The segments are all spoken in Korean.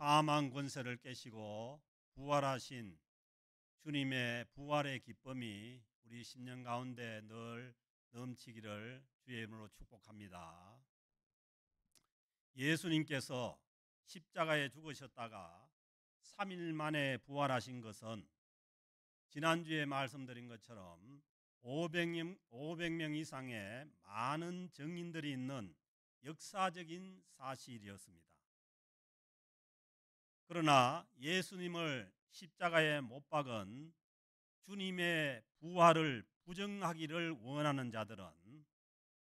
사망 권세를 깨시고 부활하신 주님의 부활의 기쁨이 우리 심령 가운데 늘 넘치기를 주의 이름으로 축복합니다. 예수님께서 십자가에 죽으셨다가 3일 만에 부활하신 것은 지난주에 말씀드린 것처럼 500명 이상의 많은 증인들이 있는 역사적인 사실이었습니다. 그러나 예수님을 십자가에 못 박은 주님의 부활을 부정하기를 원하는 자들은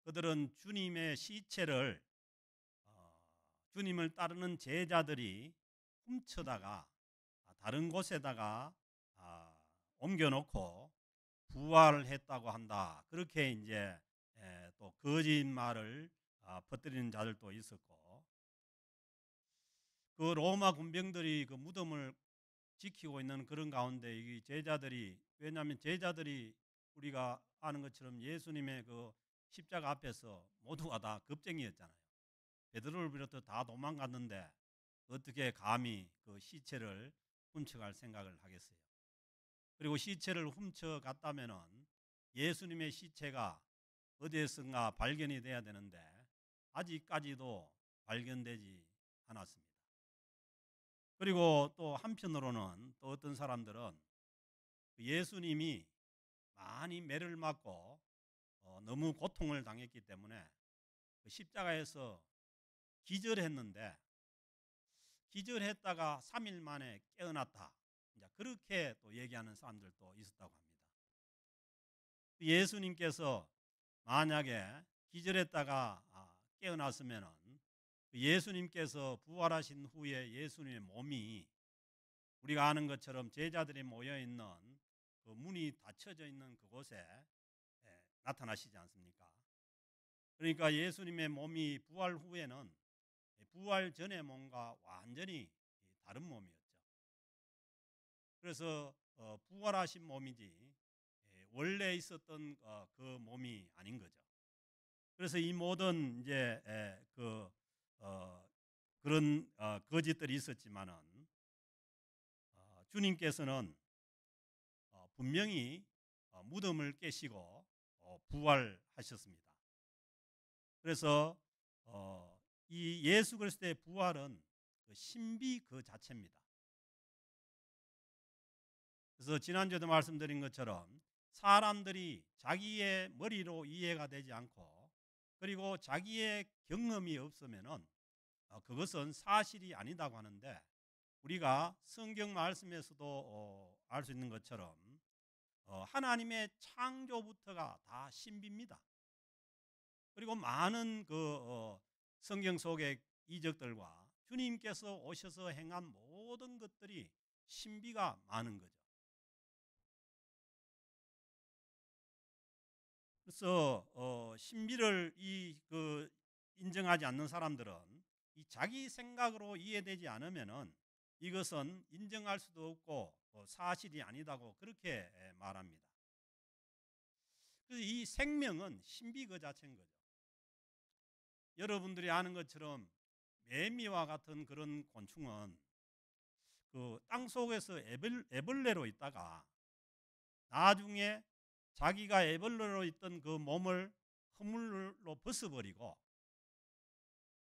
그들은 주님의 시체를 주님을 따르는 제자들이 훔쳐다가 다른 곳에다가 옮겨놓고 부활했다고 한다. 그렇게 이제 또 거짓말을 퍼뜨리는 자들도 있었고, 그 로마 군병들이 그 무덤을 지키고 있는 그런 가운데 이 제자들이, 왜냐하면 제자들이 우리가 아는 것처럼 예수님의 그 십자가 앞에서 모두가 다 겁쟁이였잖아요. 베드로를 비롯해 다 도망갔는데 어떻게 감히 그 시체를 훔쳐갈 생각을 하겠어요. 그리고 시체를 훔쳐갔다면은 예수님의 시체가 어디에선가 발견이 돼야 되는데 아직까지도 발견되지 않았습니다. 그리고 또 한편으로는 또 어떤 사람들은 예수님이 많이 매를 맞고 너무 고통을 당했기 때문에 그 십자가에서 기절했는데 기절했다가 3일 만에 깨어났다. 이제 그렇게 또 얘기하는 사람들도 있었다고 합니다. 예수님께서 만약에 기절했다가 깨어났으면은 예수님께서 부활하신 후에 예수님의 몸이 우리가 아는 것처럼 제자들이 모여 있는 그 문이 닫혀져 있는 그곳에 나타나시지 않습니까? 그러니까 예수님의 몸이 부활 후에는 부활 전의 몸과 완전히 다른 몸이었죠. 그래서 부활하신 몸이지 원래 있었던 그 몸이 아닌 거죠. 그래서 이 모든 이제 그런 거짓들이 있었지만은 주님께서는 분명히 무덤을 깨시고 부활하셨습니다. 그래서 이 예수 그리스도의 부활은 그 신비 그 자체입니다. 그래서 지난주에도 말씀드린 것처럼 사람들이 자기의 머리로 이해가 되지 않고 그리고 자기의 경험이 없으면은 그것은 사실이 아니다고 하는데, 우리가 성경 말씀에서도 알 수 있는 것처럼 하나님의 창조부터가 다 신비입니다. 그리고 많은 그 성경 속의 이적들과 주님께서 오셔서 행한 모든 것들이 신비가 많은 거죠. 그래서 신비를 인정하지 않는 사람들은 이 자기 생각으로 이해되지 않으면은 이것은 인정할 수도 없고 사실이 아니다고 그렇게 말합니다. 그래서 이 생명은 신비 그 자체인 거죠. 여러분들이 아는 것처럼 매미와 같은 그런 곤충은 그 땅 속에서 애벌레로 있다가 나중에 자기가 애벌레로 있던 그 몸을 허물로 벗어버리고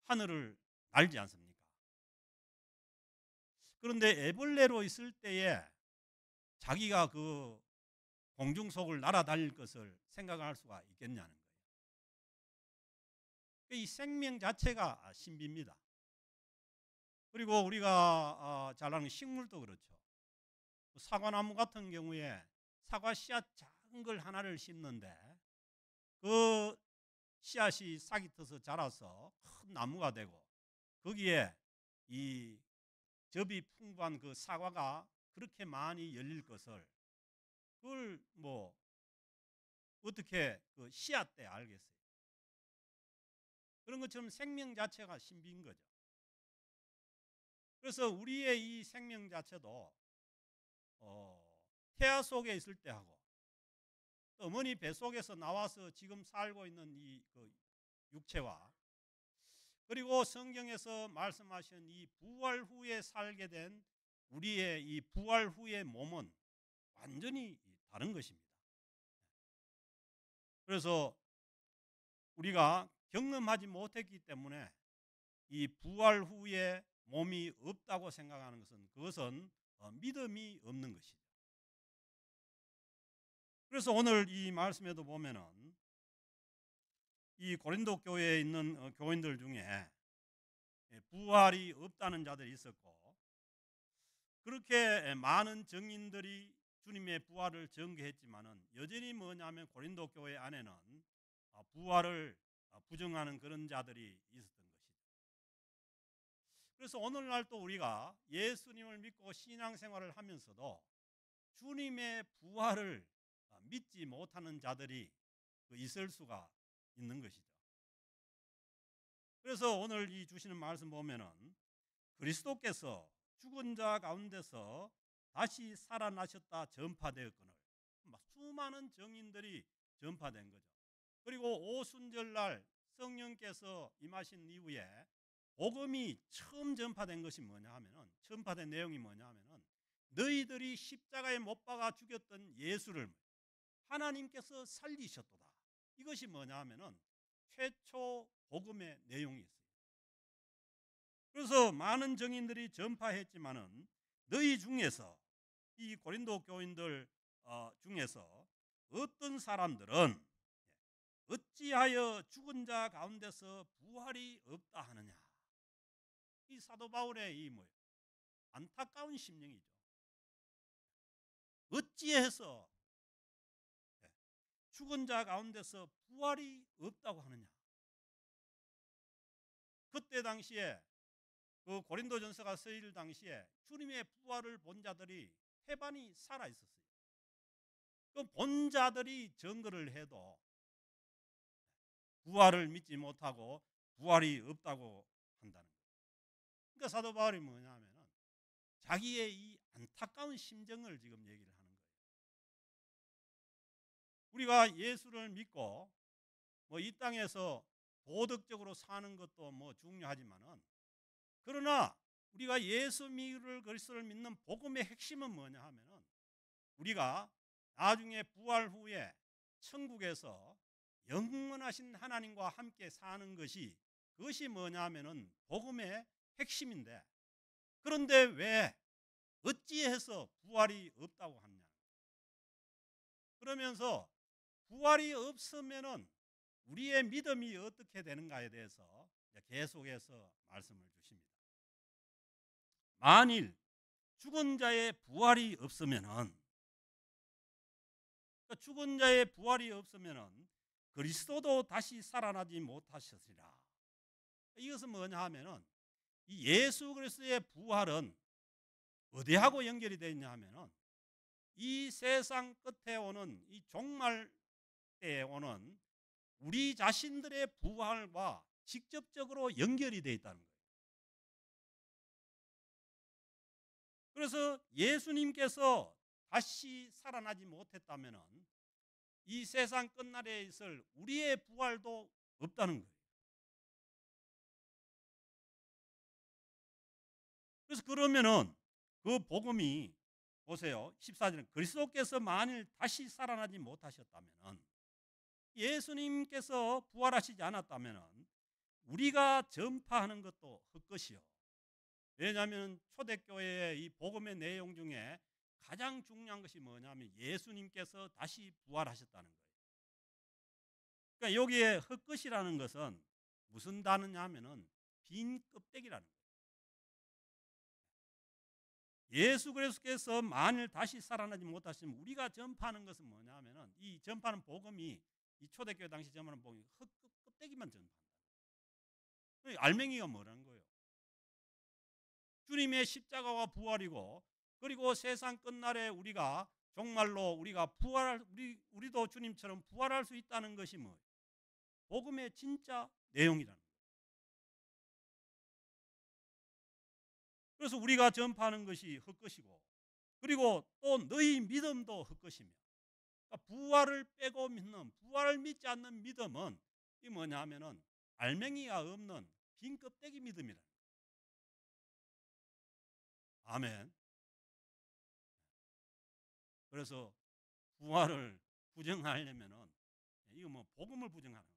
하늘을 날지 않습니까? 그런데 애벌레로 있을 때에 자기가 그 공중 속을 날아다닐 것을 생각할 수가 있겠냐는 거예요. 이 생명 자체가 신비입니다. 그리고 우리가 잘 아는 식물도 그렇죠. 사과나무 같은 경우에 사과 씨앗 작은 걸 하나를 심는데 그 씨앗이 싹이 터서 자라서 큰 나무가 되고 거기에 이 접이 풍부한 그 사과가 그렇게 많이 열릴 것을 그걸 뭐 어떻게 그 씨앗 때 알겠어요? 그런 것처럼 생명 자체가 신비인 거죠. 그래서 우리의 이 생명 자체도 태아 속에 있을 때하고 어머니 뱃속에서 나와서 지금 살고 있는 이 그 육체와 그리고 성경에서 말씀하신 이 부활 후에 살게 된 우리의 이 부활 후의 몸은 완전히 다른 것입니다. 그래서 우리가 경험하지 못했기 때문에 이 부활 후에 몸이 없다고 생각하는 것은 그것은 믿음이 없는 것이죠. 그래서 오늘 이 말씀에도 보면은 이 고린도 교회에 있는 교인들 중에 부활이 없다는 자들이 있었고, 그렇게 많은 증인들이 주님의 부활을 전개했지만은 여전히 뭐냐면 고린도 교회 안에는 부활을 부정하는 그런 자들이 있었던 것이죠. 그래서 오늘날 또 우리가 예수님을 믿고 신앙생활을 하면서도 주님의 부활을 믿지 못하는 자들이 있을 수가 있는 것이죠. 그래서 오늘 이 주시는 말씀 보면은 그리스도께서 죽은 자 가운데서 다시 살아나셨다 전파되었거늘, 수많은 증인들이 전파된 거죠. 그리고 오순절날 성령께서 임하신 이후에 복음이 처음 전파된 것이 뭐냐 하면은, 전파된 내용이 뭐냐 하면은 너희들이 십자가에 못 박아 죽였던 예수를 하나님께서 살리셨도다. 이것이 뭐냐 하면은 최초 복음의 내용이 있어요. 그래서 많은 증인들이 전파했지만은 너희 중에서, 이 고린도 교인들 중에서 어떤 사람들은 어찌하여 죽은 자 가운데서 부활이 없다 하느냐. 이 사도 바울의 이 안타까운 심령이죠. 어찌해서 죽은 자 가운데서 부활이 없다고 하느냐. 그때 당시에 그 고린도전서가 쓰일 당시에 주님의 부활을 본 자들이 태반이 살아 있었어요. 그 본 자들이 증거를 해도 부활을 믿지 못하고 부활이 없다고 한다는 거예요. 그러니까 사도 바울이 뭐냐면은 자기의 이 안타까운 심정을 지금 얘기를 하는 거예요. 우리가 예수를 믿고 이 땅에서 도덕적으로 사는 것도 중요하지만은, 그러나 우리가 예수 그리스도를 믿는 복음의 핵심은 뭐냐 하면은 우리가 나중에 부활 후에 천국에서 영원하신 하나님과 함께 사는 것이, 그것이 뭐냐 하면은 복음의 핵심인데, 그런데 왜 어찌해서 부활이 없다고 하느냐. 그러면서 부활이 없으면은 우리의 믿음이 어떻게 되는가에 대해서 계속해서 말씀을 주십니다. 만일 죽은 자의 부활이 없으면은, 죽은 자의 부활이 없으면은 그리스도도 다시 살아나지 못하셨으리라. 이것은 뭐냐 하면은 이 예수 그리스도의 부활은 어디하고 연결이 되어 있냐 하면은 이 세상 끝에 오는 이 종말 때에 오는 우리 자신들의 부활과 직접적으로 연결이 되어 있다는 거예요. 그래서 예수님께서 다시 살아나지 못했다면은 이 세상 끝날에 있을 우리의 부활도 없다는 거예요. 그래서 그러면은 그 복음이, 보세요. 14절에 그리스도께서 만일 다시 살아나지 못하셨다면은, 예수님께서 부활하시지 않았다면은 우리가 전파하는 것도 헛것이요. 왜냐하면 초대교회의 이 복음의 내용 중에 가장 중요한 것이 뭐냐면 예수님께서 다시 부활하셨다는 거예요. 그러니까 여기에 헛것이라는 것은 무슨 단어냐 하면은 빈 껍데기라는 거예요. 예수 그리스도께서 만일 다시 살아나지 못하시면 우리가 전파하는 것은 뭐냐 하면은 이 전파하는 복음이, 이 초대교회 당시 전파하는 복음이 껍데기만 전파한다. 알맹이가 뭐라는 거예요? 주님의 십자가와 부활이고, 그리고 세상 끝날에 우리가 정말로 우리가 우리도 주님처럼 부활할 수 있다는 것이 뭐예요? 복음의 진짜 내용이라는 거예요. 그래서 우리가 전파하는 것이 헛것이고, 그리고 또 너희 믿음도 헛것이며, 그러니까 부활을 빼고 믿는, 부활을 믿지 않는 믿음은 이 뭐냐 하면은 알맹이가 없는 빈 껍데기 믿음이라. 아멘. 그래서 부활을 부정하려면은 이거 뭐 복음을 부정하는 거예요.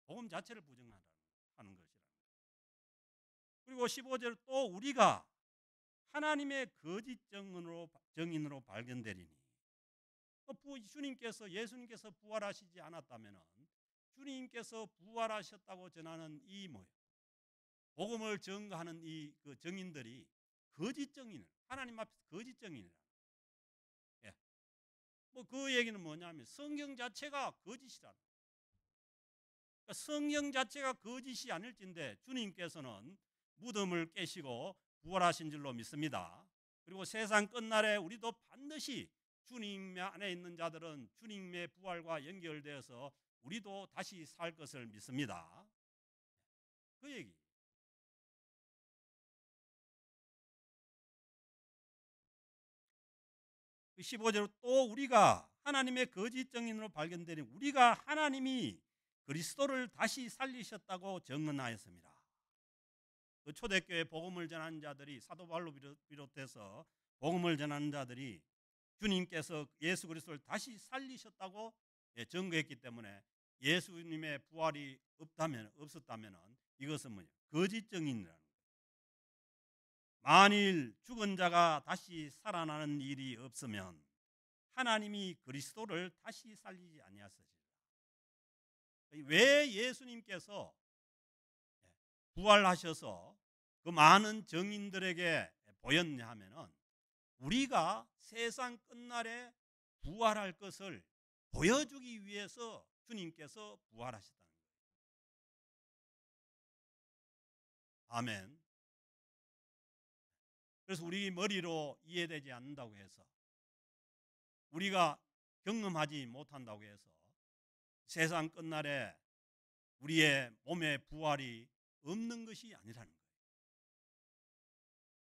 복음 자체를 부정하는 것이라. 그리고 15절 또 우리가 하나님의 거짓 정인으로 발견되리니, 주님께서 예수님께서 부활하시지 않았다면 주님께서 부활하셨다고 전하는 이 뭐예요? 복음을 증거하는 이 그 정인들이 거짓 정인, 하나님 앞에서 거짓 정인이라. 예. 뭐 그 얘기는 뭐냐면 성경 자체가 거짓이라. 그러니까 성경 자체가 거짓이 아닐진데 주님께서는 무덤을 깨시고 부활하신 줄로 믿습니다. 그리고 세상 끝날에 우리도 반드시 주님 안에 있는 자들은 주님의 부활과 연결되어서 우리도 다시 살 것을 믿습니다. 그 얘기. 그 15절로 또 우리가 하나님의 거짓 정인으로 발견되니 우리가 하나님이 그리스도를 다시 살리셨다고 증언하였습니다. 그 초대교회 복음을 전하는 자들이 사도 바울로 비롯해서 복음을 전하는 자들이 주님께서 예수 그리스도를 다시 살리셨다고 증거했기 때문에 예수님의 부활이 없었다면 이것은 뭐냐? 거짓 정인이라는 거예요. 만일 죽은 자가 다시 살아나는 일이 없으면 하나님이 그리스도를 다시 살리지 아니하시리라. 왜 예수님께서 부활하셔서 그 많은 정인들에게 보였냐 하면은 우리가 세상 끝날에 부활할 것을 보여주기 위해서 주님께서 부활하셨다는 거예요. 아멘. 그래서 우리 머리로 이해되지 않는다고 해서 우리가 경험하지 못한다고 해서 세상 끝날에 우리의 몸의 부활이 없는 것이 아니라는 거예요.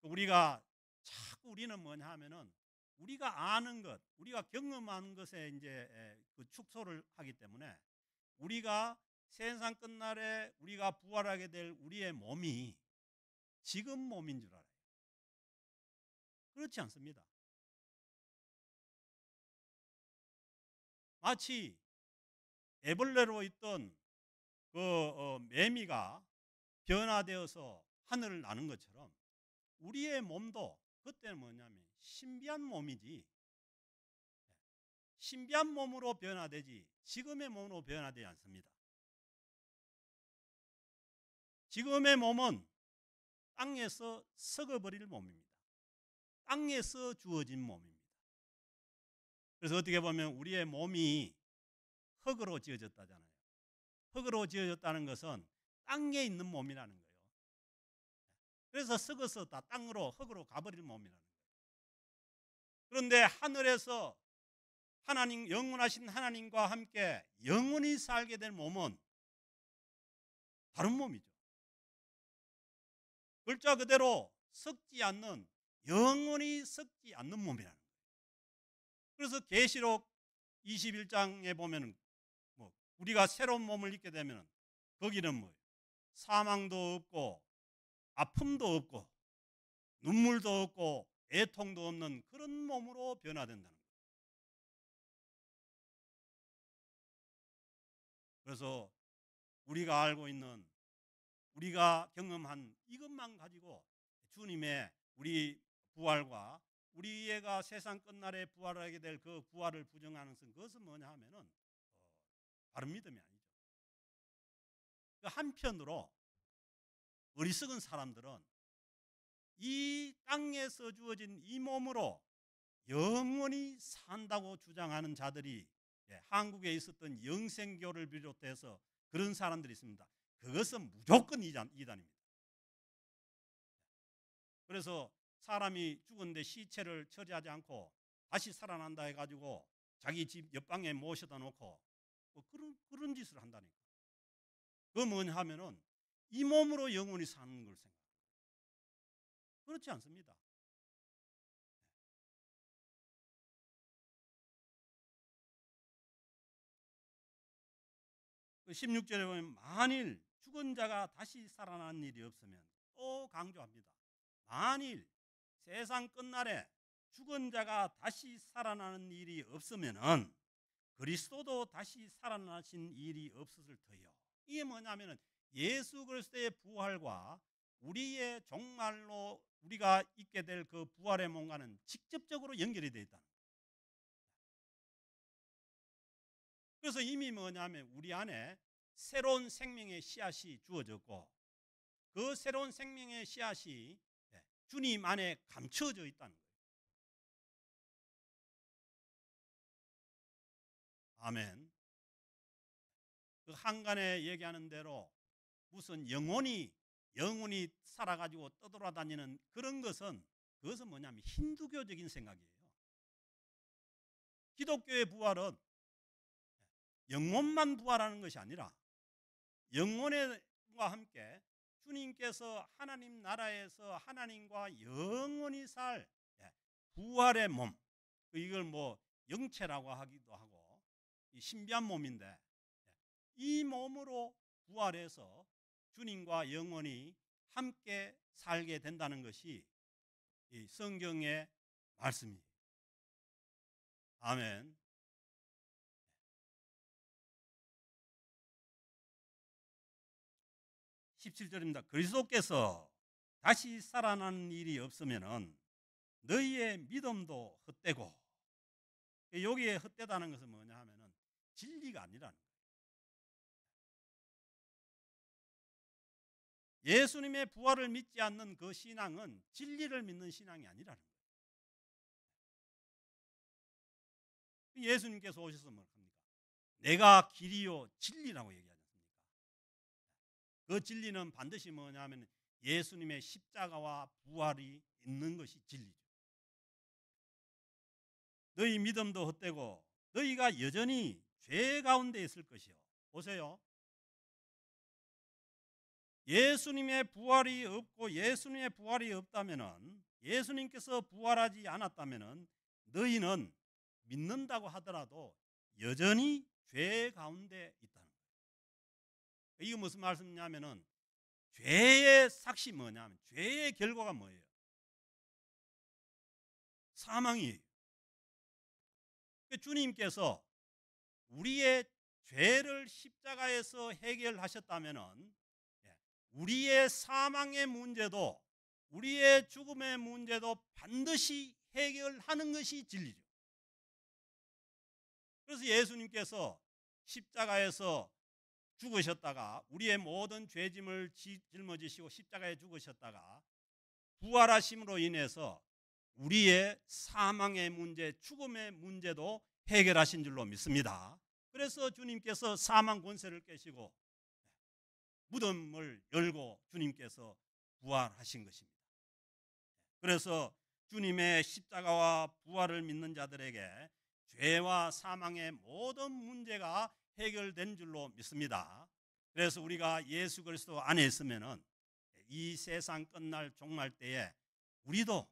우리가 자꾸 우리는 뭐냐 하면은 우리가 아는 것, 우리가 경험하는 것에 이제 그 축소를 하기 때문에 우리가 세상 끝날에 우리가 부활하게 될 우리의 몸이 지금 몸인 줄 알아요. 그렇지 않습니다. 마치 애벌레로 있던 그 매미가 변화되어서 하늘을 나는 것처럼 우리의 몸도 그때는 뭐냐면 신비한 몸이지, 신비한 몸으로 변화되지 지금의 몸으로 변화되지 않습니다. 지금의 몸은 땅에서 썩어버릴 몸입니다. 땅에서 주어진 몸입니다. 그래서 어떻게 보면 우리의 몸이 흙으로 지어졌다잖아요. 흙으로 지어졌다는 것은 땅에 있는 몸이라는 거예요. 그래서 썩어서 다 땅으로 흙으로 가버릴 몸이라는 거예요. 그런데 하늘에서 하나님, 영원하신 하나님과 함께 영원히 살게 될 몸은 다른 몸이죠. 글자 그대로 썩지 않는, 영원히 썩지 않는 몸이라는 거예요. 그래서 계시록 21장에 보면 뭐 우리가 새로운 몸을 입게 되면 거기는 뭐예요? 사망도 없고 아픔도 없고 눈물도 없고 애통도 없는 그런 몸으로 변화된다는 거예요. 그래서 우리가 알고 있는, 우리가 경험한 이것만 가지고 주님의 우리 부활과 우리가 세상 끝날에 부활하게 될 그 부활을 부정하는 것은 뭐냐 하면은 바른 믿음이 아니죠. 한편으로 어리석은 사람들은 이 땅에서 주어진 이 몸으로 영원히 산다고 주장하는 자들이 한국에 있었던 영생교를 비롯해서 그런 사람들이 있습니다. 그것은 무조건 이단입니다. 그래서 사람이 죽었는데 시체를 처리하지 않고 다시 살아난다 해가지고 자기 집 옆방에 모셔다 놓고 뭐 그런 짓을 한다니까. 그거 뭐냐 하면은 이 몸으로 영원히 사는 걸 생각합니다. 그렇지 않습니다. 16절에 보면 만일 죽은 자가 다시 살아나는 일이 없으면, 또 강조합니다. 만일 세상 끝날에 죽은 자가 다시 살아나는 일이 없으면은 그리스도도 다시 살아나신 일이 없었을 터요. 이게 뭐냐면은 예수 그리스도의 부활과 우리의 종말로 우리가 있게 될 그 부활의 몸과는 직접적으로 연결이 되어 있다. 그래서 이미 뭐냐면 우리 안에 새로운 생명의 씨앗이 주어졌고, 그 새로운 생명의 씨앗이 주님 안에 감춰져 있다는 거예요. 아멘. 그 한간에 얘기하는 대로 무슨 영혼이 살아가지고 떠돌아다니는 그런 것은, 그것은 뭐냐면 힌두교적인 생각이에요. 기독교의 부활은 영혼만 부활하는 것이 아니라 영혼과 함께 주님께서 하나님 나라에서 하나님과 영원히 살 부활의 몸, 이걸 뭐 영체라고 하기도 하고 신비한 몸인데, 이 몸으로 부활해서 주님과 영원히 함께 살게 된다는 것이 이 성경의 말씀이에요. 아멘. 17절입니다. 그리스도께서 다시 살아나는 일이 없으면은 너희의 믿음도 헛되고, 여기에 헛되다는 것은 뭐냐 하면은 진리가 아니라는 거예요. 예수님의 부활을 믿지 않는 그 신앙은 진리를 믿는 신앙이 아니라는 거예요. 예수님께서 오셔서 뭐 합니까? 내가 길이요 진리라고 얘기하지 않습니까? 그 진리는 반드시 뭐냐 하면 예수님의 십자가와 부활이 있는 것이 진리죠. 너희 믿음도 헛되고 너희가 여전히 죄 가운데 있을 것이요. 보세요. 예수님의 부활이 없고 예수님의 부활이 없다면은, 예수님께서 부활하지 않았다면은 너희는 믿는다고 하더라도 여전히 죄 가운데 있다는 거예요. 이게 무슨 말씀이냐면은 죄의 삭이 뭐냐면 죄의 결과가 뭐예요? 사망이에요. 주님께서 우리의 죄를 십자가에서 해결하셨다면은 우리의 사망의 문제도 우리의 죽음의 문제도 반드시 해결하는 것이 진리죠. 그래서 예수님께서 십자가에서 죽으셨다가 우리의 모든 죄짐을 짊어지시고 십자가에 죽으셨다가 부활하심으로 인해서 우리의 사망의 문제, 죽음의 문제도 해결하신 줄로 믿습니다. 그래서 주님께서 사망 권세를 깨시고 무덤을 열고 주님께서 부활하신 것입니다. 그래서 주님의 십자가와 부활을 믿는 자들에게 죄와 사망의 모든 문제가 해결된 줄로 믿습니다. 그래서 우리가 예수 그리스도 안에 있으면은 이 세상 끝날 종말 때에 우리도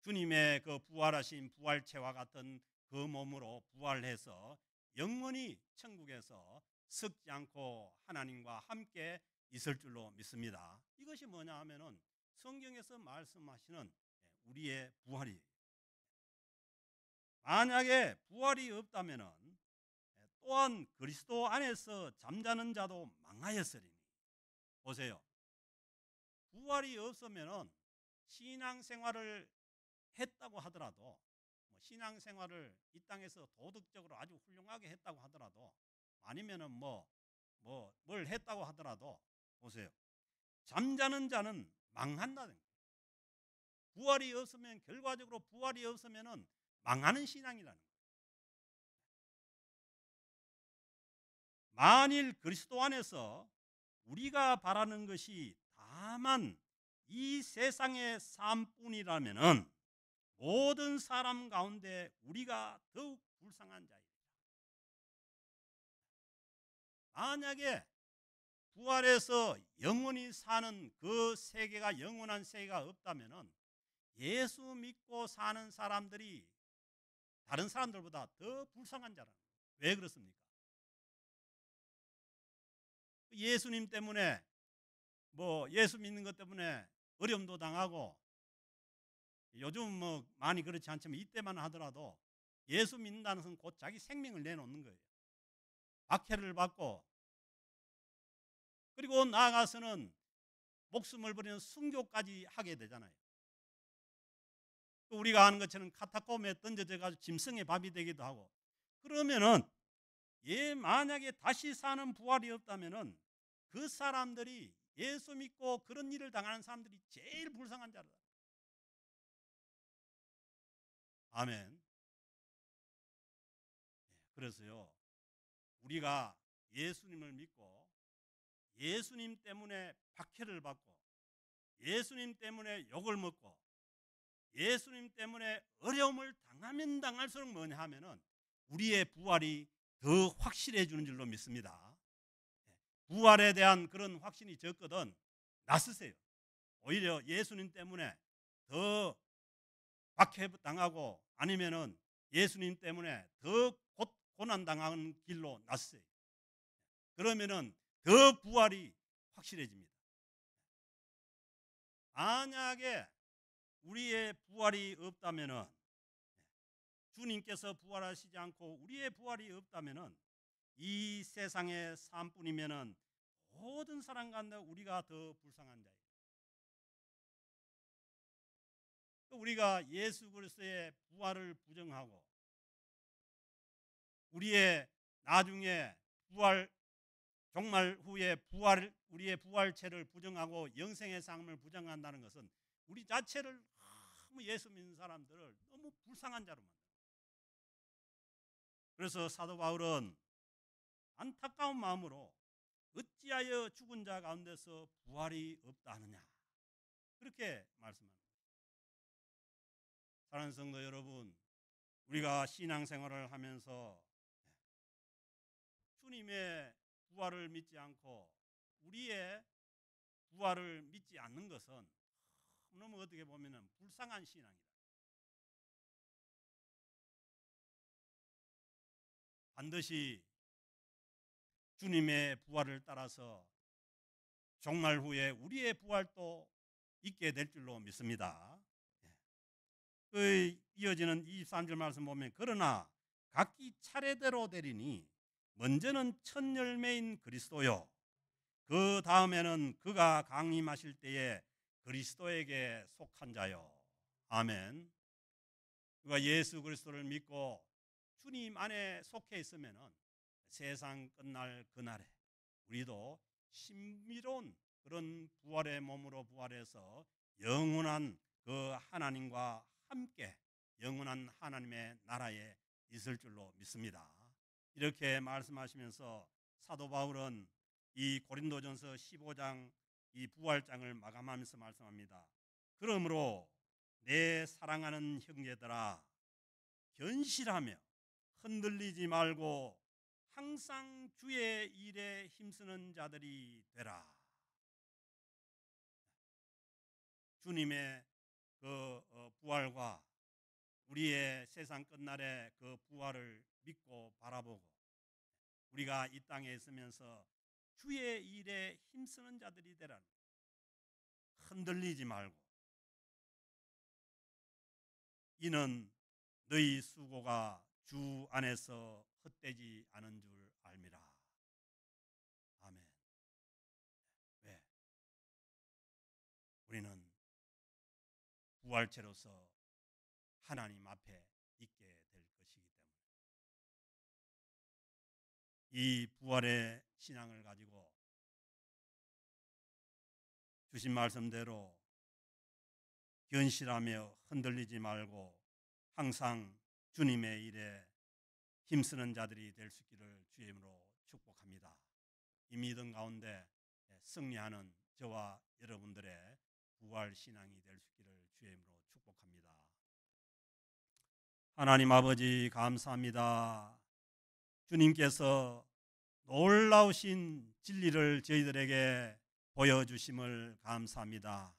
주님의 그 부활하신 부활체와 같은 그 몸으로 부활해서 영원히 천국에서 썩지 않고 하나님과 함께 있을 줄로 믿습니다. 이것이 뭐냐 하면은 성경에서 말씀하시는 우리의 부활이에요. 만약에 부활이 없다면은 또한 그리스도 안에서 잠자는 자도 망하였으리니. 보세요. 부활이 없으면은 신앙생활을 했다고 하더라도, 신앙생활을 이 땅에서 도덕적으로 아주 훌륭하게 했다고 하더라도, 아니면은 뭘 했다고 하더라도, 보세요. 잠자는 자는 망한다는 거예요. 부활이 없으면, 결과적으로 부활이 없으면은 망하는 신앙이라는 거예요. 만일 그리스도 안에서 우리가 바라는 것이 다만 이 세상의 삶뿐이라면은 모든 사람 가운데 우리가 더욱 불쌍한 자입니다. 만약에 부활해서 영원히 사는 그 세계가, 영원한 세계가 없다면은 예수 믿고 사는 사람들이 다른 사람들보다 더 불쌍한 자라는 거예요. 왜 그렇습니까? 예수님 때문에 뭐 예수 믿는 것 때문에 어려움도 당하고, 요즘 뭐 많이 그렇지 않지만 이때만 하더라도 예수 믿는다는 것은 곧 자기 생명을 내놓는 거예요. 박해를 받고, 그리고 나아가서는 목숨을 버리는 순교까지 하게 되잖아요. 또 우리가 아는 것처럼 카타콤에 던져져 가지고 짐승의 밥이 되기도 하고. 그러면은 만약에 다시 사는 부활이 없다면은 그 사람들이, 예수 믿고 그런 일을 당하는 사람들이 제일 불쌍한 자다. 아멘. 그래서요, 우리가 예수님을 믿고 예수님 때문에 박해를 받고 예수님 때문에 욕을 먹고 예수님 때문에 어려움을 당하면 당할수록 뭐냐 하면은 우리의 부활이 더 확실해지는 줄로 믿습니다. 부활에 대한 그런 확신이 적거든 나서세요. 오히려 예수님 때문에 더 박해당하고 아니면은 예수님 때문에 더 고난당하는 길로 나서세요. 그러면은 더 부활이 확실해집니다. 만약에 우리의 부활이 없다면은, 주님께서 부활하시지 않고 우리의 부활이 없다면은 이 세상의 삶뿐이면은 모든 사람 가운데 우리가 더 불쌍한 자예요. 우리가 예수 그리스도의 부활을 부정하고 우리의 나중에 부활, 종말 후에 우리의 부활체를 부정하고 영생의 삶을 부정한다는 것은 우리 자체를 너무 예수 믿는 사람들을 너무 불쌍한 자로 만듭니다. 그래서 사도 바울은 안타까운 마음으로 어찌하여 죽은 자 가운데서 부활이 없다 하느냐, 그렇게 말씀합니다. 사랑하는 성도 여러분, 우리가 신앙생활을 하면서 주님의 부활을 믿지 않고 우리의 부활을 믿지 않는 것은 너무 어떻게 보면 불쌍한 신앙이다. 반드시 주님의 부활을 따라서 종말 후에 우리의 부활도 있게 될 줄로 믿습니다. 그 이어지는 23절 말씀 보면, 그러나 각기 차례대로 되리니 먼저는 첫 열매인 그리스도요, 그 다음에는 그가 강림하실 때에 그리스도에게 속한 자요. 아멘. 우리가 예수 그리스도를 믿고 주님 안에 속해 있으면은 세상 끝날 그날에 우리도 신비로운 그런 부활의 몸으로 부활해서 영원한 그 하나님과 함께 영원한 하나님의 나라에 있을 줄로 믿습니다. 이렇게 말씀하시면서 사도 바울은 이 고린도전서 15장 이 부활장을 마감하면서 말씀합니다. 그러므로 내 사랑하는 형제들아, 견실하며 흔들리지 말고 항상 주의 일에 힘쓰는 자들이 되라. 주님의 그 부활과 우리의 세상 끝날의 그 부활을 믿고 바라보고 우리가 이 땅에 있으면서 주의 일에 힘쓰는 자들이 되라. 흔들리지 말고, 이는 너희 수고가 주 안에서 헛되지 않은 줄 알미라. 아멘. 왜? 우리는 부활체로서 하나님 앞에 있게 될 것이기 때문에 이 부활의 신앙을 가지고 주신 말씀대로 견실하며 흔들리지 말고 항상 주님의 일에 힘쓰는 자들이 될 수 있기를 주의 이름으로 축복합니다. 이 믿음 가운데 승리하는 저와 여러분들의 부활 신앙이 될 수 있기를 주의 이름으로 축복합니다. 하나님 아버지, 감사합니다. 주님께서 놀라우신 진리를 저희들에게 보여주심을 감사합니다.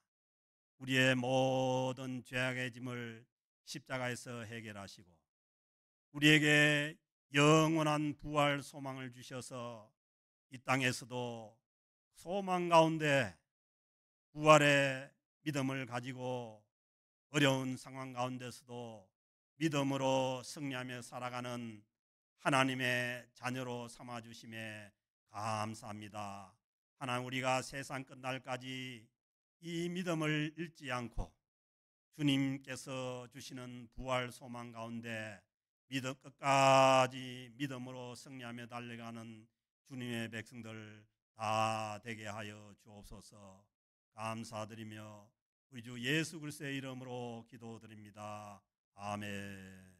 우리의 모든 죄악의 짐을 십자가에서 해결하시고 우리에게 영원한 부활 소망을 주셔서 이 땅에서도 소망 가운데 부활의 믿음을 가지고 어려운 상황 가운데서도 믿음으로 승리하며 살아가는 하나님의 자녀로 삼아주심에 감사합니다. 하나님, 우리가 세상 끝날까지 이 믿음을 잃지 않고 주님께서 주시는 부활 소망 가운데 믿음 끝까지 믿음으로 승리하며 달려가는 주님의 백성들 다 되게 하여 주옵소서. 감사드리며 우리 주 예수 그리스도의 이름으로 기도드립니다. 아멘.